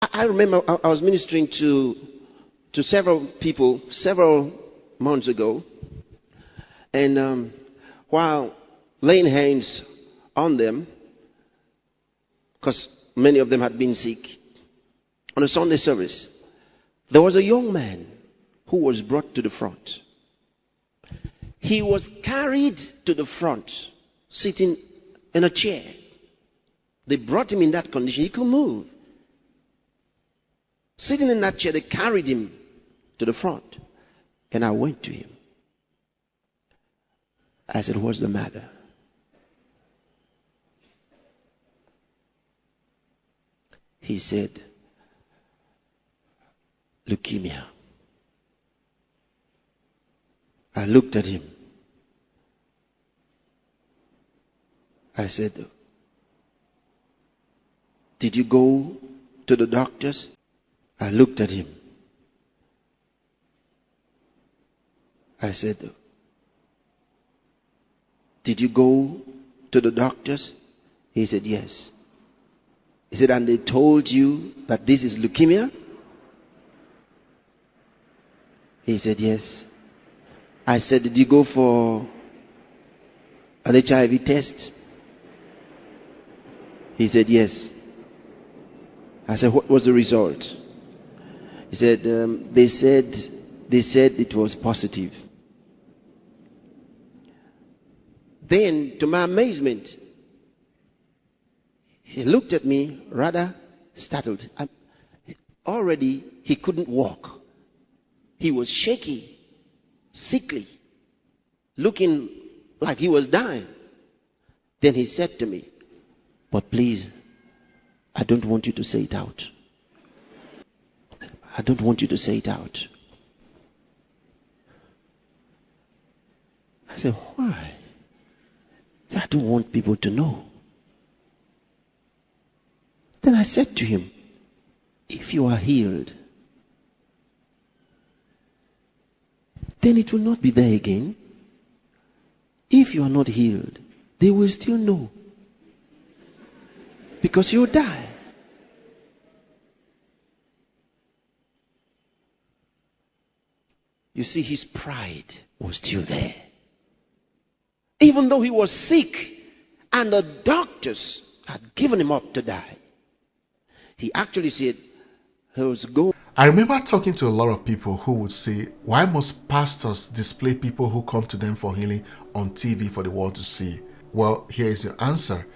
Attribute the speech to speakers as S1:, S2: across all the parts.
S1: I remember I was ministering to several people several months ago, and while laying hands on them, because many of them had been sick, on a Sunday service, there was a young man who was brought to the front. He was carried to the front, sitting in a chair. They brought him in that condition. He couldn't move. Sitting in that chair, they carried him to the front. And I went to him. I said, "What's the matter?" He said, "Leukemia." I looked at him. I said, "Did you go to the doctors?" I looked at him. I said, "Did you go to the doctors?" He said, "Yes." He said, "And they told you that this is leukemia?" He said, "Yes." I said, "Did you go for an HIV test?" He said, "Yes." I said, "What was the result?" He said, they said it was positive." Then, to my amazement, he looked at me rather startled. Already, he couldn't walk. He was shaky, sickly, looking like he was dying. Then he said to me, "But please, I don't want you to say it out. I don't want you to say it out." I said, "Why?" He said, "I don't want people to know." Then I said to him, "If you are healed, then it will not be there again. If you are not healed, they will still know. Because you'll die." You see, his pride was still there. Even though he was sick and the doctors had given him up to die, he actually said he was going.
S2: I remember talking to a lot of people who would say, why must pastors display people who come to them for healing on TV for the world to see? Well, here is your answer.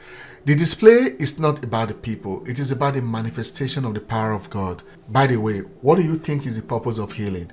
S2: The display is not about the people. It is about the manifestation of the power of God. By the way, what do you think is the purpose of healing?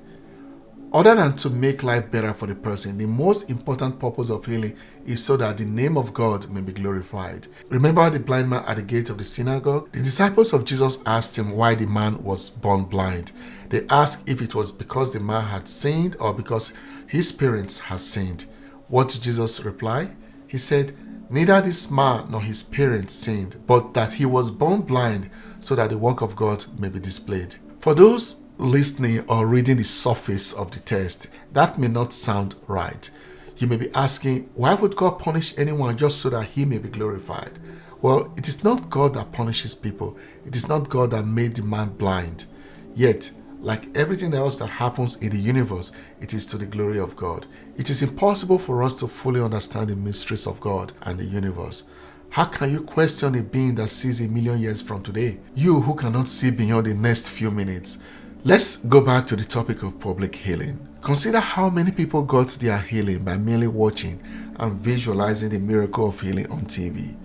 S2: Other than to make life better for the person, the most important purpose of healing is so that the name of God may be glorified. Remember the blind man at the gate of the synagogue? The disciples of Jesus asked him why the man was born blind. They asked if it was because the man had sinned or because his parents had sinned. What did Jesus reply? He said, "Neither this man nor his parents sinned, but that he was born blind so that the work of God may be displayed." For those listening or reading the surface of the text, that may not sound right. You may be asking, why would God punish anyone just so that he may be glorified? Well, it is not God that punishes people. It is not God that made the man blind. Yet, like everything else that happens in the universe, it is to the glory of God. It is impossible for us to fully understand the mysteries of God and the universe. How can you question a being that sees 1,000,000 years from today? You who cannot see beyond the next few minutes. Let's go back to the topic of public healing. Consider how many people got their healing by merely watching and visualizing the miracle of healing on TV.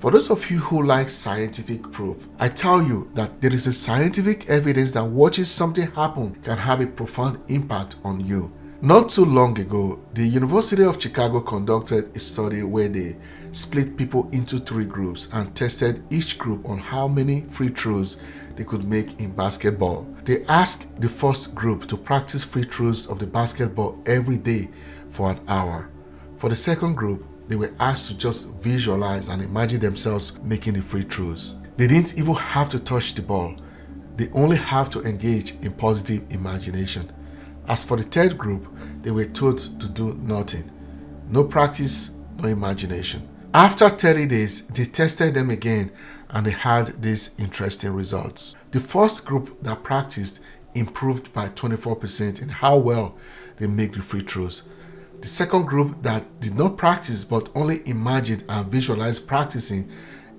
S2: For those of you who like scientific proof, I tell you that there is a scientific evidence that watching something happen can have a profound impact on you. Not too long ago, the University of Chicago conducted a study where they split people into 3 groups and tested each group on how many free throws they could make in basketball. They asked the first group to practice free throws of the basketball every day for an hour. For the second group, they were asked to just visualize and imagine themselves making the free throws. They didn't even have to touch the ball. They only have to engage in positive imagination. As for the third group, they were told to do nothing. No practice, no imagination. After 30 days, they tested them again and they had these interesting results. The first group that practiced improved by 24% in how well they make the free throws. The second group that did not practice but only imagined and visualized practicing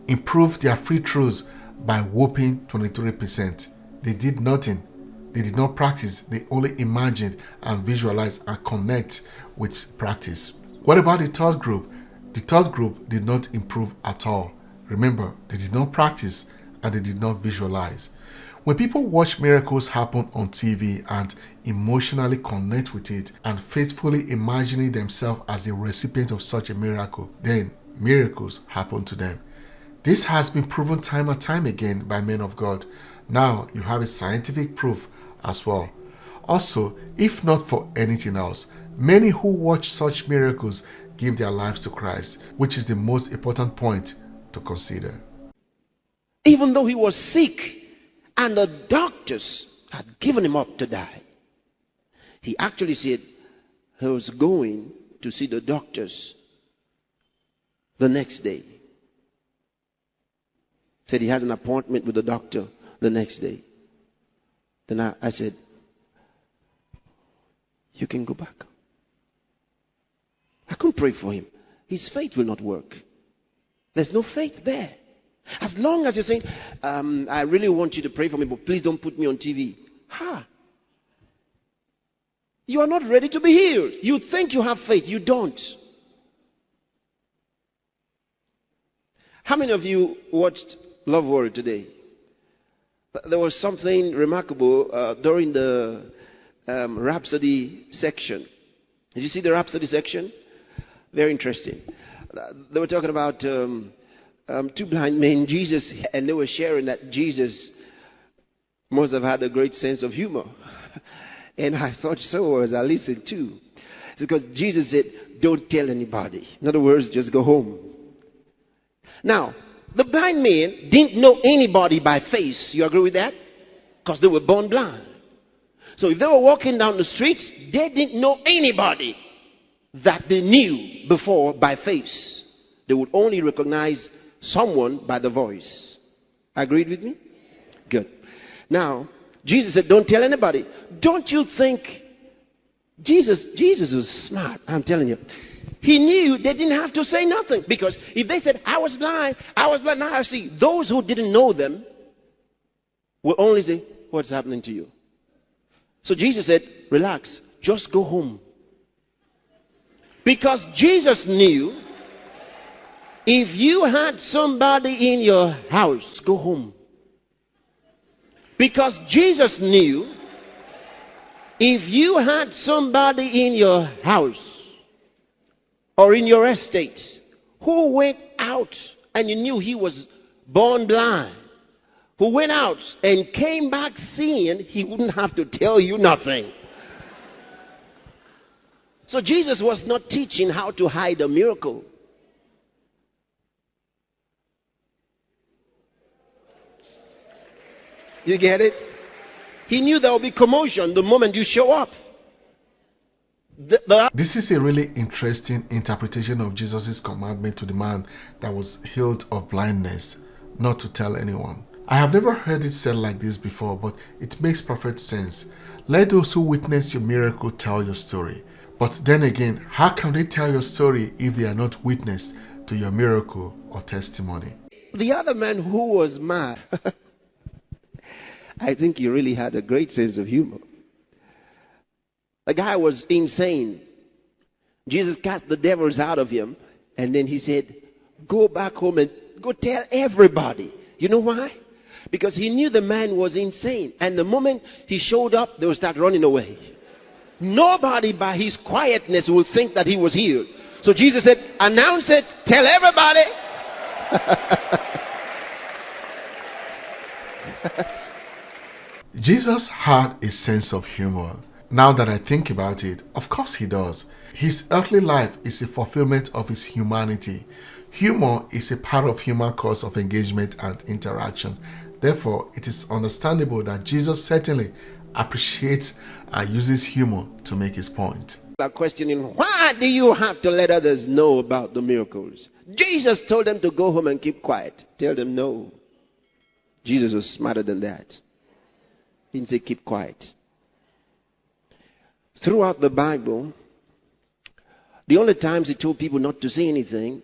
S2: improved their free throws by whopping 23%. They did nothing. They did not practice. They only imagined and visualized and connect with practice. What about the third group? The third group did not improve at all. Remember, they did not practice and they did not visualize. When people watch miracles happen on TV and emotionally connect with it and faithfully imagining themselves as a recipient of such a miracle, then miracles happen to them. This has been proven time and time again by men of God. Now you have a scientific proof as well. Also, if not for anything else, many who watch such miracles give their lives to Christ, which is the most important point to consider.
S1: Even though he was sick and the doctors had given him up to die, he actually said he was going to see the doctors the next day. Said he has an appointment with the doctor the next day. Then I said, you can go back. I couldn't pray for him. His faith will not work. There's no faith there. As long as you're saying, I really want you to pray for me, but please don't put me on TV. You are not ready to be healed. You think you have faith. You don't. How many of you watched Love Word today? There was something remarkable during the Rhapsody section. Did you see the Rhapsody section? Very interesting. They were talking about two blind men, Jesus, and they were sharing that Jesus must have had a great sense of humor. And I thought so as I listened too. It's because Jesus said, don't tell anybody. In other words, just go home. Now, the blind men didn't know anybody by face. You agree with that? Because they were born blind. So if they were walking down the streets, they didn't know anybody that they knew before by face. They would only recognize someone by the voice. Agreed with me? Good. Now, Jesus said, don't tell anybody. Don't you think Jesus was smart? I'm telling you. He knew they didn't have to say nothing. Because if they said, I was blind, now I see. Those who didn't know them will only say, what's happening to you? So Jesus said, relax, just go home. Because Jesus knew if you had somebody in your house, go home. Because Jesus knew if you had somebody in your house or in your estate who went out and you knew he was born blind, who went out and came back seeing, he wouldn't have to tell you nothing. So Jesus was not teaching how to hide a miracle. You get it? He knew there would be commotion the moment you show up.
S2: This is a really interesting interpretation of Jesus' commandment to the man that was healed of blindness, not to tell anyone. I have never heard it said like this before, but it makes perfect sense. Let those who witness your miracle tell your story. But then again, how can they tell your story if they are not witness to your miracle or testimony?
S1: The other man who was mad, I think he really had a great sense of humor. The guy was insane. Jesus cast the devils out of him, and then he said, go back home and go tell everybody. You know why? Because he knew the man was insane. And the moment he showed up, they would start running away. Nobody by his quietness will think that he was healed. So Jesus said, announce it, tell everybody.
S2: Jesus had a sense of humor. Now that I think about it, of course he does. His earthly life is a fulfillment of his humanity. Humor is a part of human course of engagement and interaction. Therefore, it is understandable that Jesus certainly appreciates and uses humor to make his point.
S1: Questioning, why do you have to let others know about the miracles? Jesus told them to go home and keep quiet. Tell them no. Jesus was smarter than that. He didn't say keep quiet. Throughout the Bible, the only times he told people not to say anything,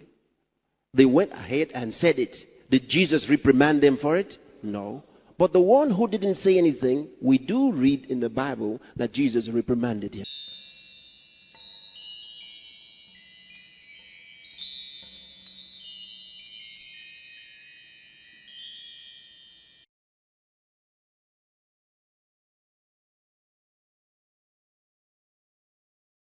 S1: they went ahead and said it. Did Jesus reprimand them for it? No. But the one who didn't say anything, we do read in the Bible that Jesus reprimanded him.